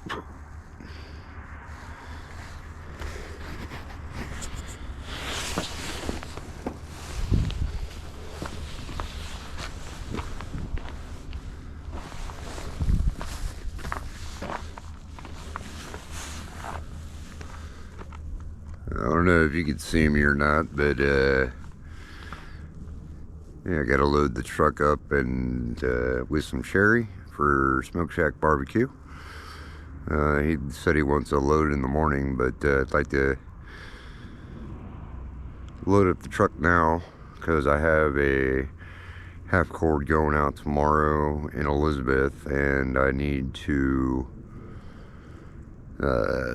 I don't know if you can see me or not, but yeah, I gotta load the truck up and with some sherry for Smokeshack BBQ. He said he wants a load in the morning, but I'd like to load up the truck now because I have a half cord going out tomorrow in Elizabeth, and I need to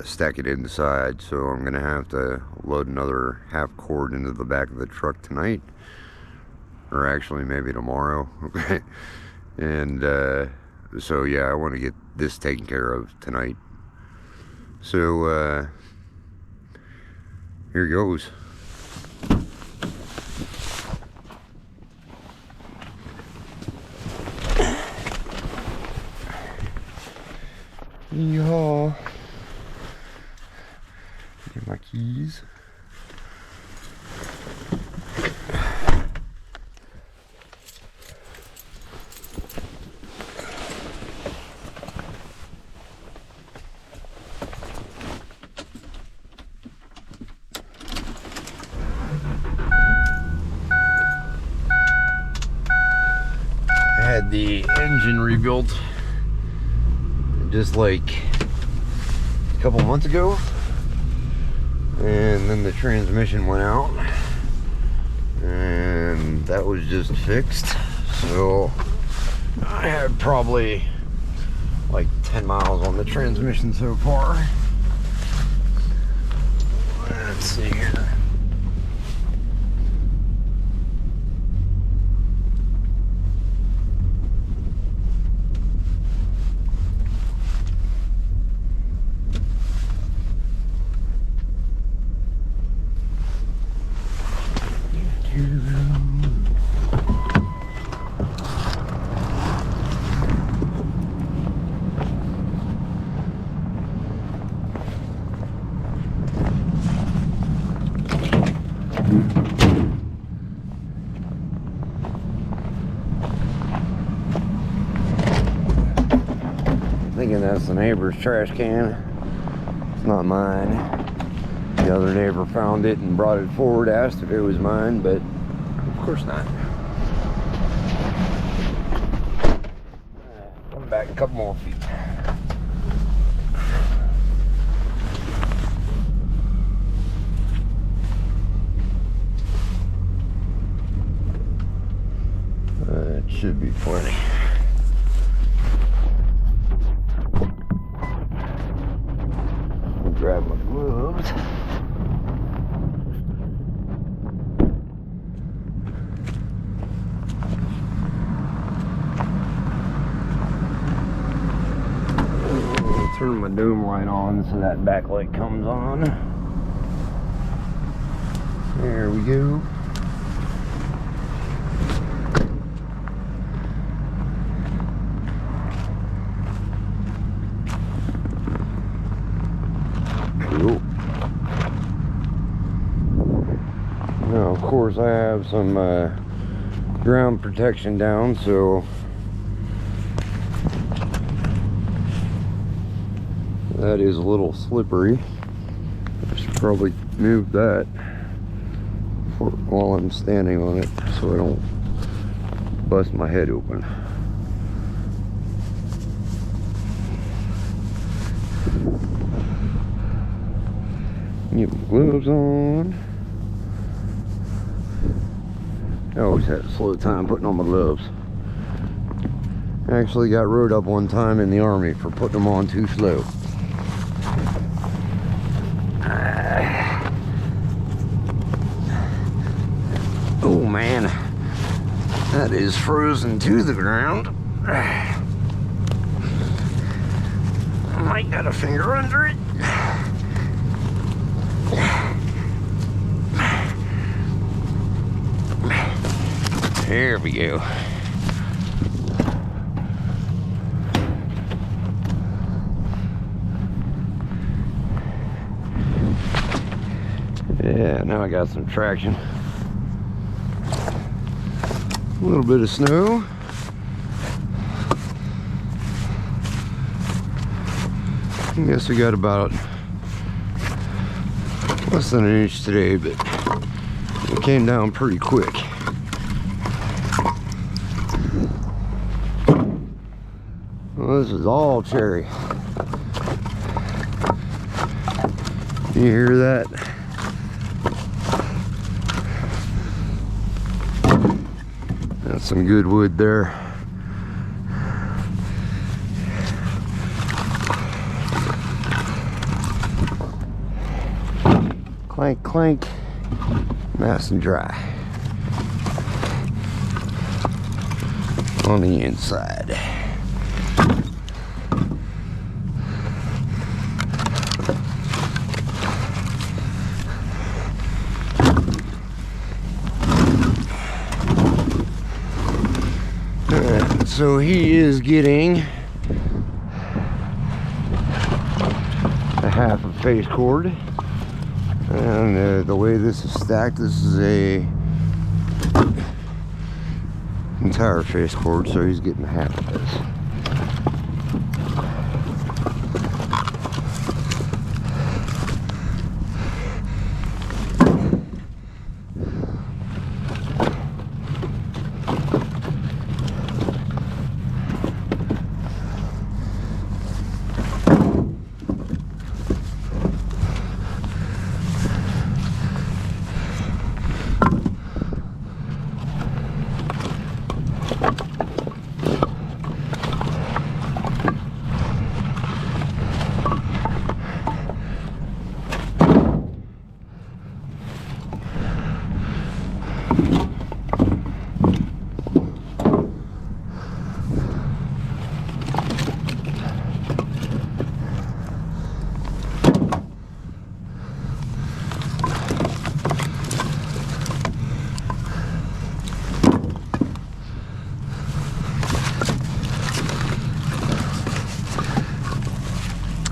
stack it inside, so I'm gonna have to load another half cord into the back of the truck tonight, or actually maybe tomorrow. Okay. And so yeah, I want to get this taken care of tonight, so here goes. Yeehaw. Get my keys. I had the engine rebuilt just like a couple months ago, and then the transmission went out, and that was just fixed. So I had probably like 10 miles on the transmission so far. Let's see here. Thinking that's the neighbor's trash can. It's not mine. The other neighbor found it and brought it forward, asked if it was mine, but of course not. I'm back a couple more feet. It should be plenty. Grab my gloves. Turn my dome light on so that backlight comes on. There we go. Cool. Now, of course, I have some ground protection down, so that is a little slippery. I should probably move that while I'm standing on it so I don't bust my head open. Get my gloves on. I always had a slow time putting on my gloves. I actually got wrote up one time in the Army for putting them on too slow. Oh man, that is frozen to the ground. I might got a finger under it. There we go. Yeah, now I got some traction. A little bit of snow. I guess we got about less than an inch today, but it came down pretty quick. Well, this is all cherry. You hear that? That's some good wood there. Clank, clank. Nice and dry. On the inside. Alright, so he is getting a half a face cord. And the way this is stacked, this is a entire face cord, so he's getting half of this.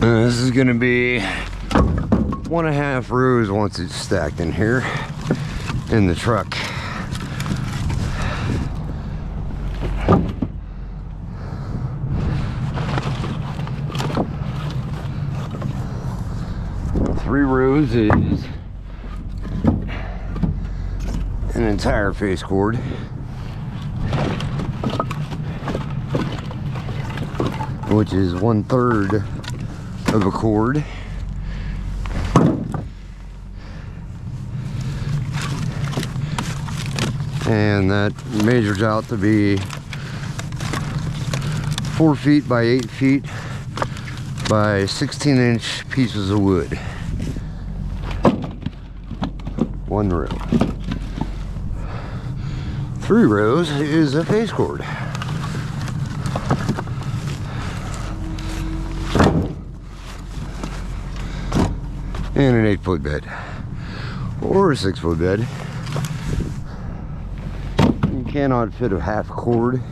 This is going to be 1.5 rows once it's stacked in here in the truck. Three rows is an entire face cord. Which is 1/3 of a cord. And that measures out to be 4 feet by 8 feet by 16-inch pieces of wood. One row. 3 rows is a face cord. And an 8-foot bed or a 6-foot bed. You cannot fit a half cord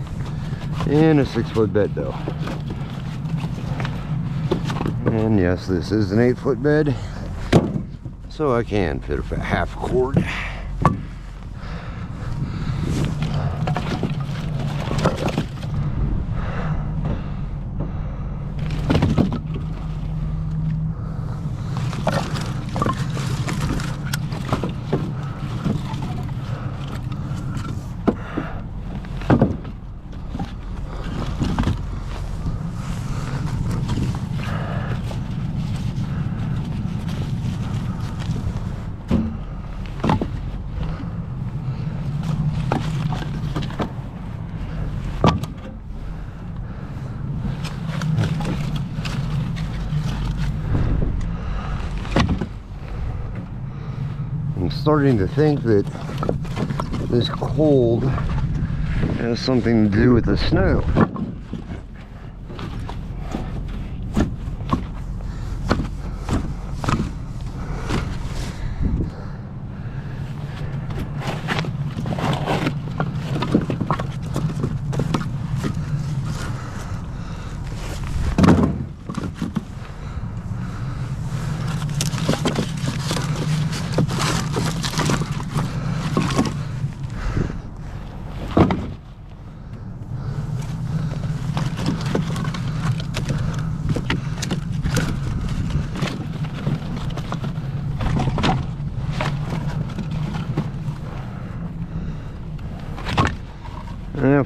in a 6-foot bed though. And yes, this is an 8-foot bed, so I can fit a half cord. I'm starting to think that this cold has something to do with the snow.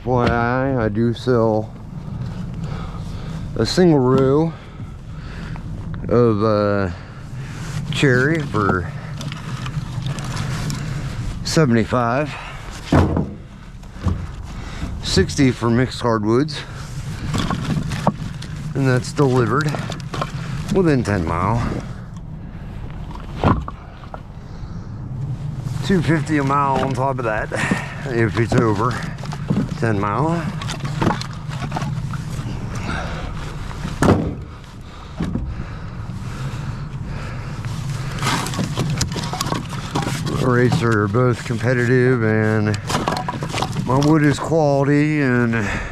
FYI, I do sell a single row of cherry for $75, $60 for mixed hardwoods, and that's delivered within 10 mile. $2.50 a mile on top of that if it's over 10 mile. The rates are both competitive, and my wood is quality, and I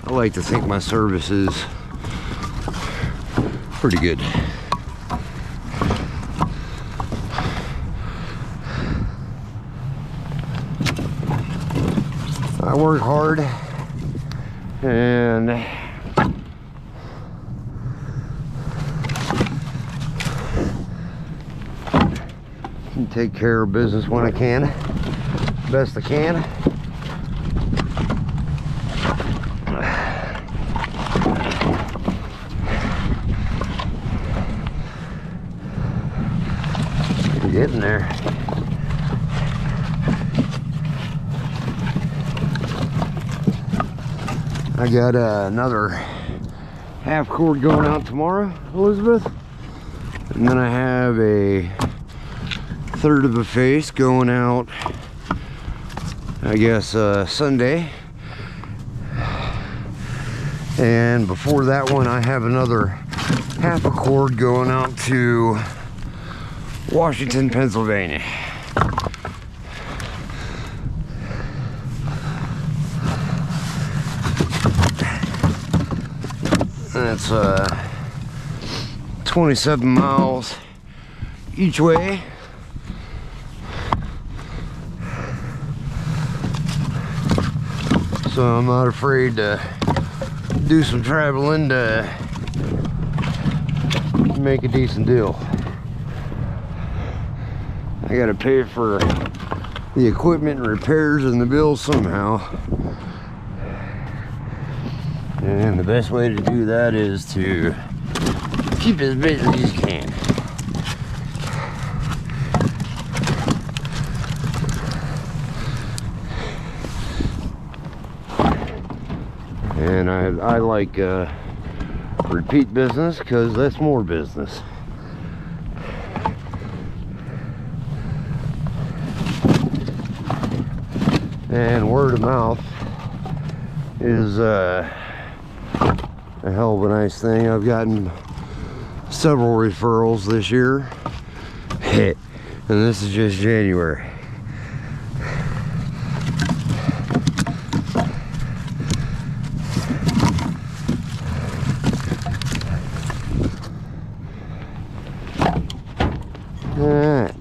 like to think my service is pretty good. I work hard and take care of business when I can, best I can. I'm getting there. I got another half cord going out tomorrow, Elizabeth, and then I have a third of a face going out, I guess, Sunday. And before that one, I have another half a cord going out to Washington, Pennsylvania. That's 27 miles each way. So I'm not afraid to do some traveling to make a decent deal. I gotta pay for the equipment and repairs and the bills somehow. And the best way to do that is to keep as busy as you can. And I like repeat business because that's more business. And word of mouth is a hell of a nice thing. I've gotten several referrals this year, and this is just January. Alright.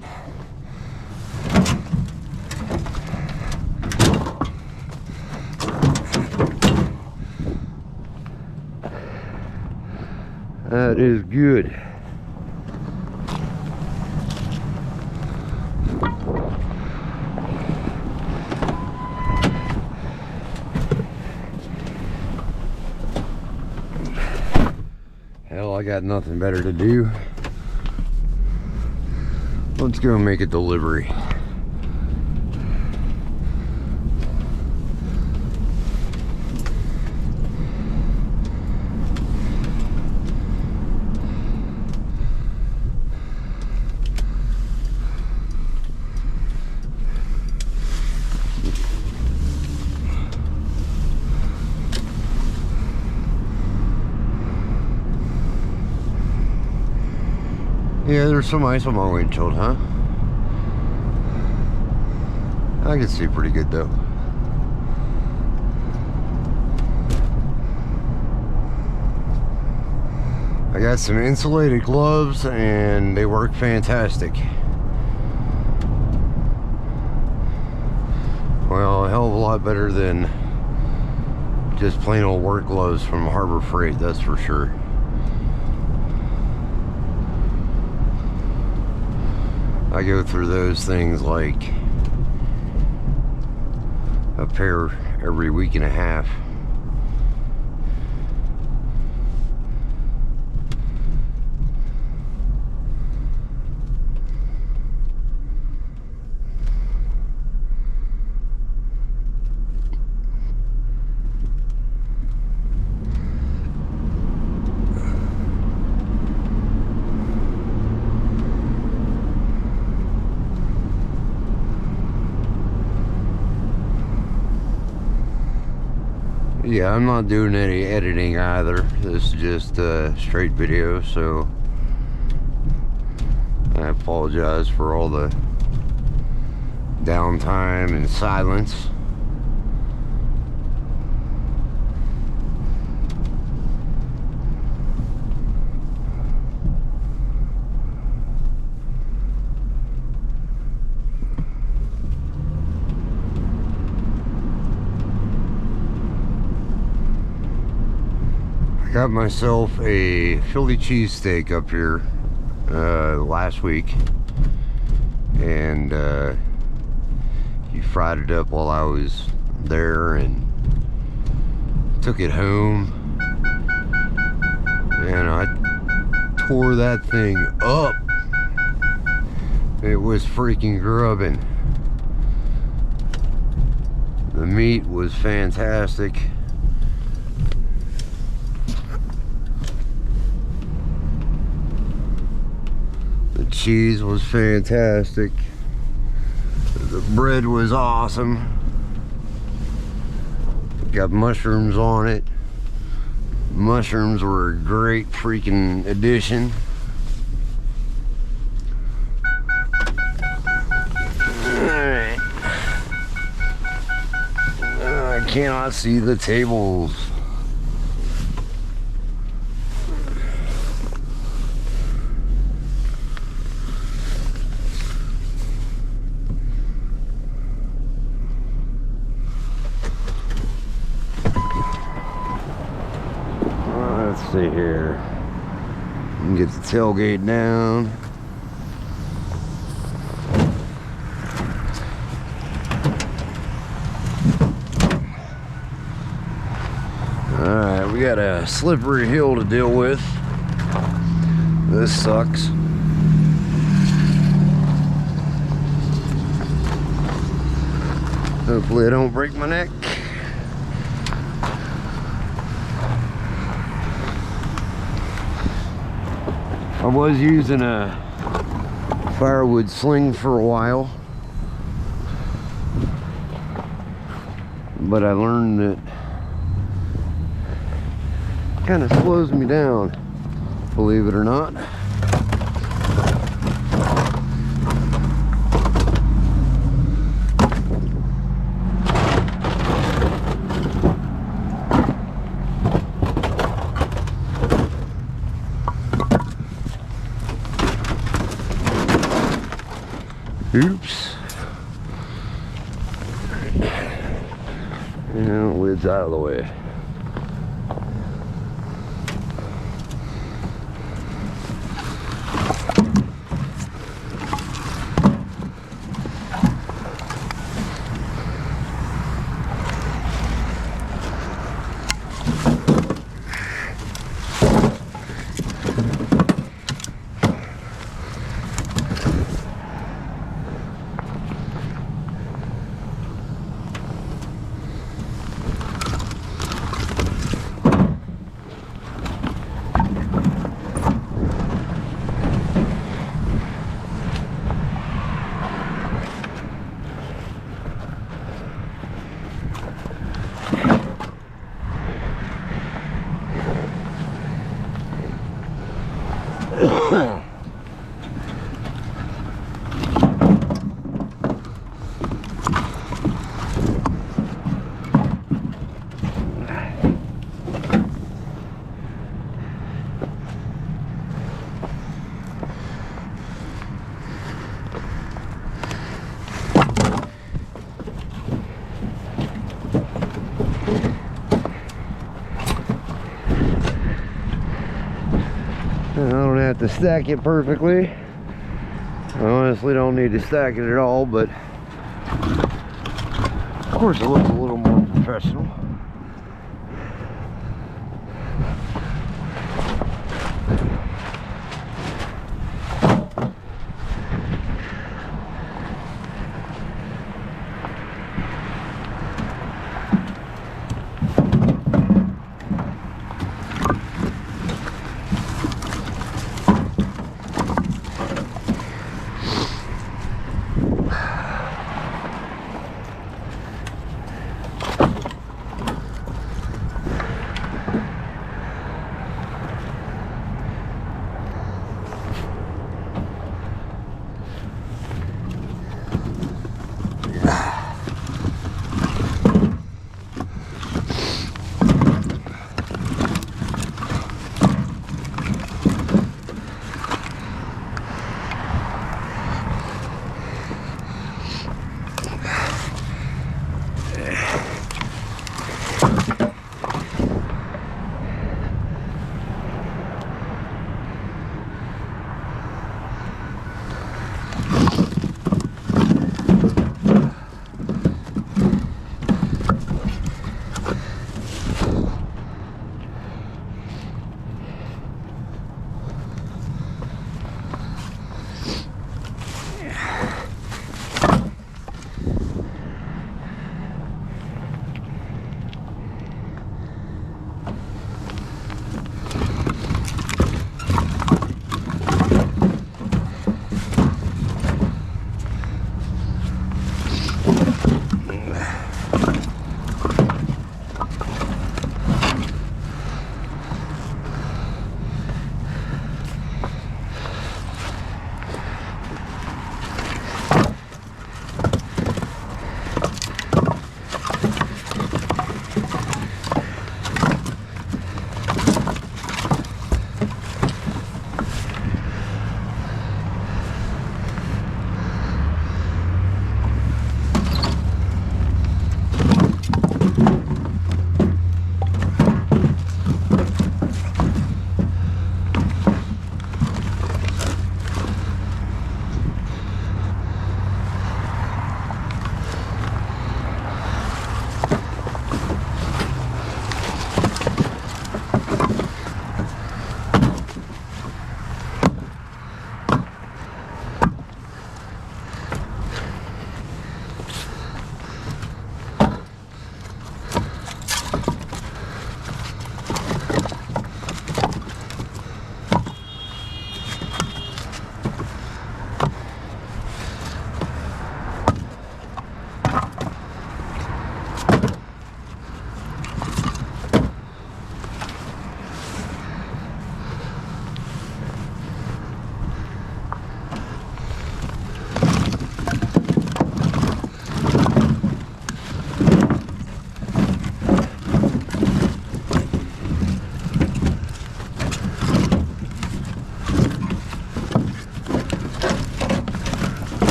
That is good. Hell, I got nothing better to do. Let's go make a delivery. Yeah, there's some ice on my windshield, huh? I can see pretty good though. I got some insulated gloves and they work fantastic. Well, a hell of a lot better than just plain old work gloves from Harbor Freight, that's for sure. I go through those things like a pair every week and a half. Yeah, I'm not doing any editing either. This is just a straight video, so I apologize for all the downtime and silence. Got myself a Philly cheesesteak up here last week, and he fried it up while I was there and took it home, and I tore that thing up. It was freaking grubbing. The meat was fantastic. Cheese was fantastic. The bread was awesome. Got mushrooms on it. Mushrooms were a great freaking addition. Alright. I cannot see the tables. Let's see here. Get the tailgate down. Alright, we got a slippery hill to deal with. This sucks. Hopefully I don't break my neck. I was using a firewood sling for a while, but I learned that it kind of slows me down, believe it or not. Oops. And lid's out of the way. I don't have to stack it perfectly. I honestly don't need to stack it at all, but course, it looks a little more professional.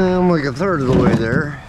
I'm like a third of the way there.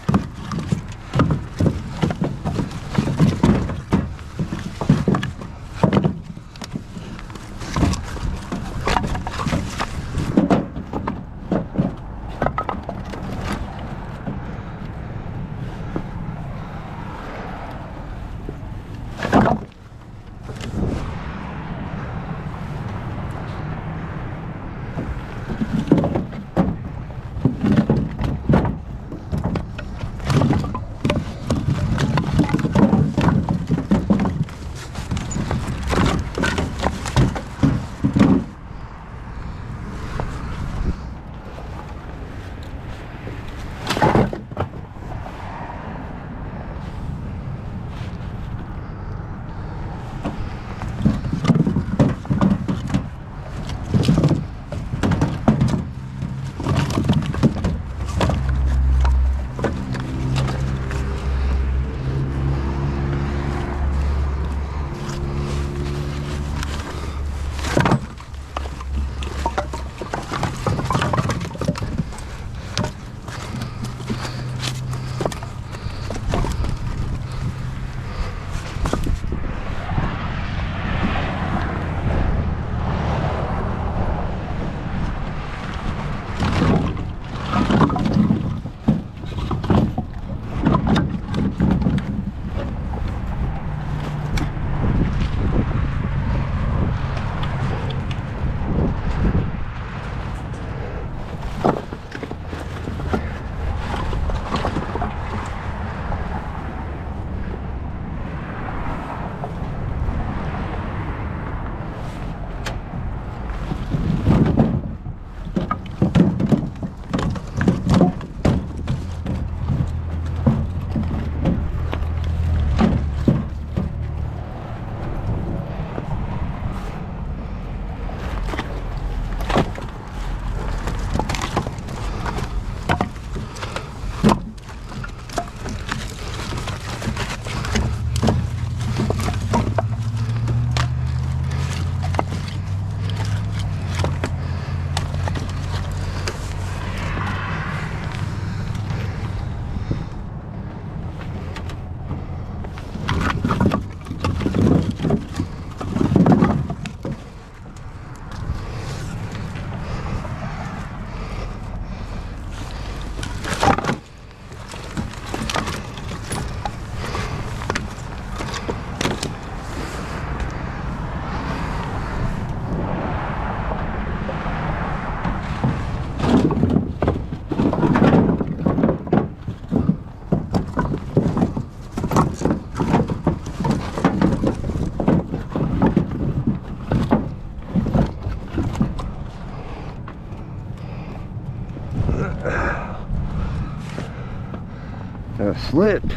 slipped.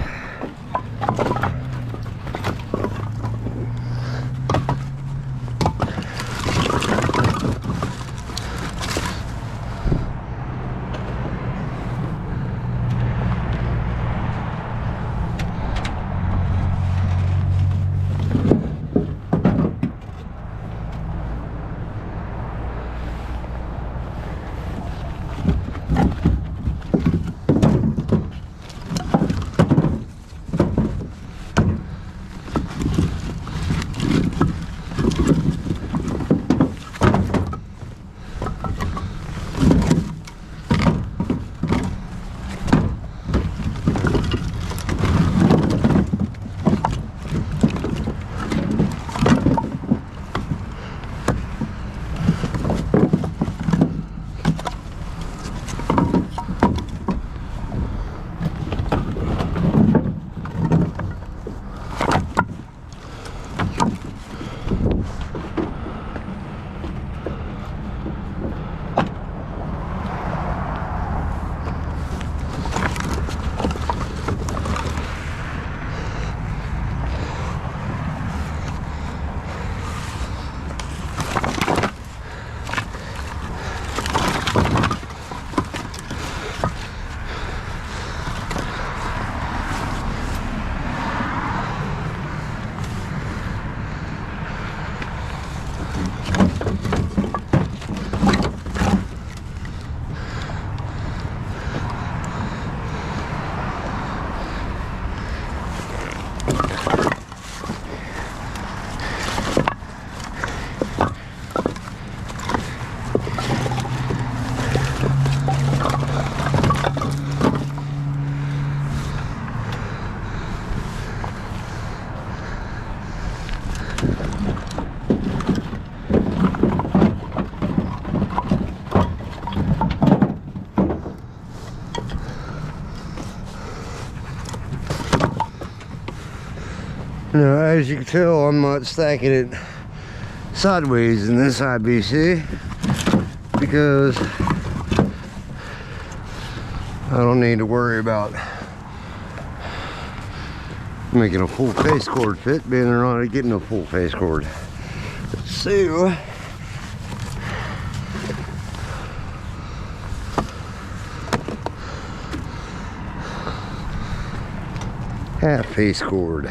Now, as you can tell, I'm not stacking it sideways in this IBC because I don't need to worry about making a full face cord fit, being they're not getting a full face cord. So half face cord.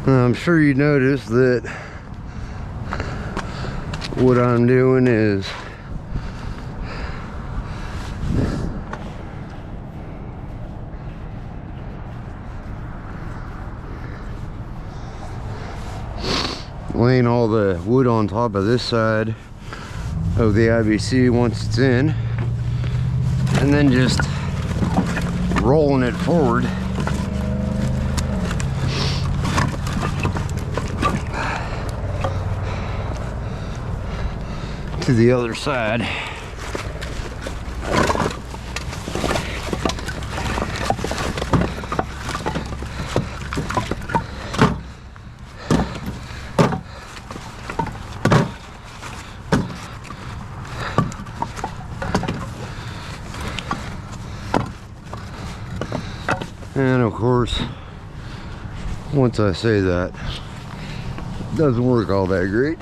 I'm sure you noticed that what I'm doing is laying all the wood on top of this side of the IBC once it's in, and then just rolling it forward to the other side. And of course, once I say that, it doesn't work all that great.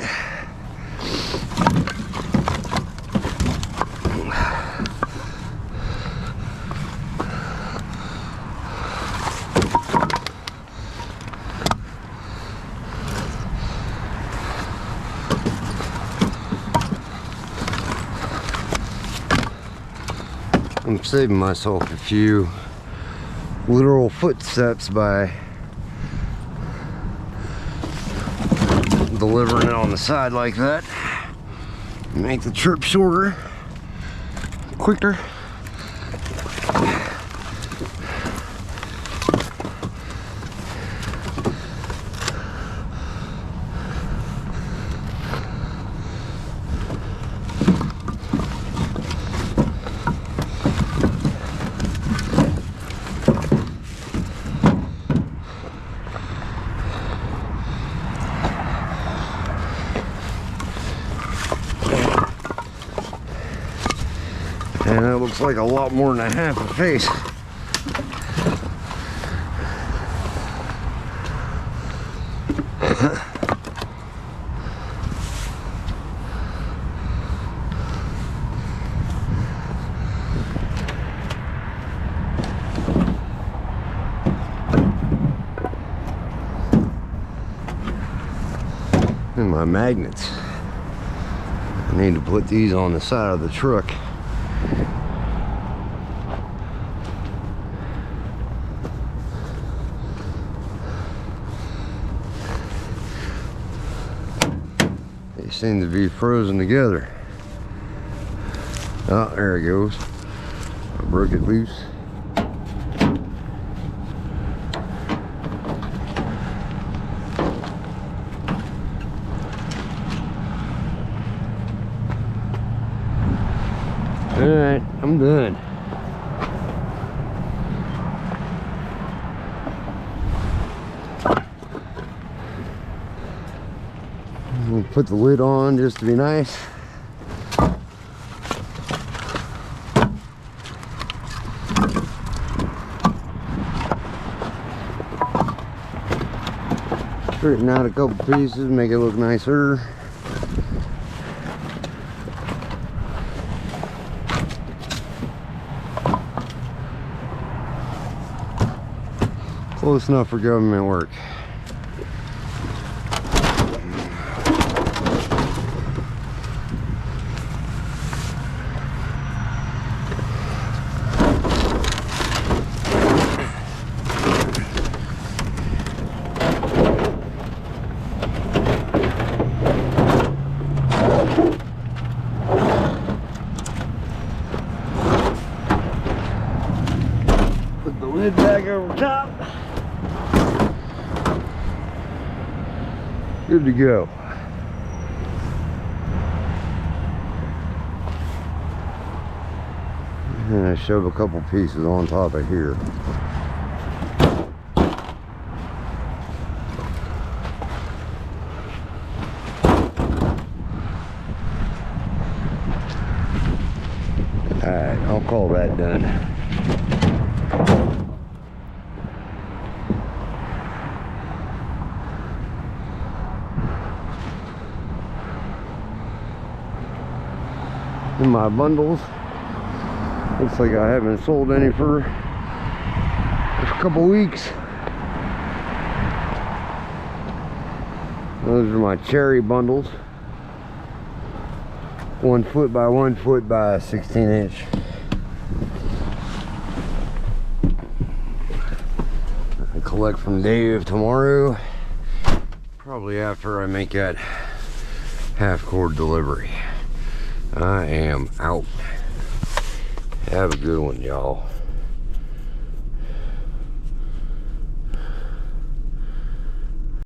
I'm saving myself a few literal footsteps by delivering it on the side like that. Make the trip shorter, quicker. And it looks like a lot more than a half a face. And my magnets. I need to put these on the side of the truck. They seem to be frozen together. Oh, there it goes. I broke it loose. Alright, I'm done. We'll put the lid on just to be nice. Straighten out a couple pieces, make it look nicer. Close enough for government work. Put the lid back over top. Good to go. And I shove a couple pieces on top of here. Alright, I'll call that done. In my bundles, looks like I haven't sold any for a couple weeks. Those are my cherry bundles, 1 foot by 1 foot by 16 inch. I collect from Dave tomorrow, probably after I make that half cord delivery. I am out. Have a good one, y'all.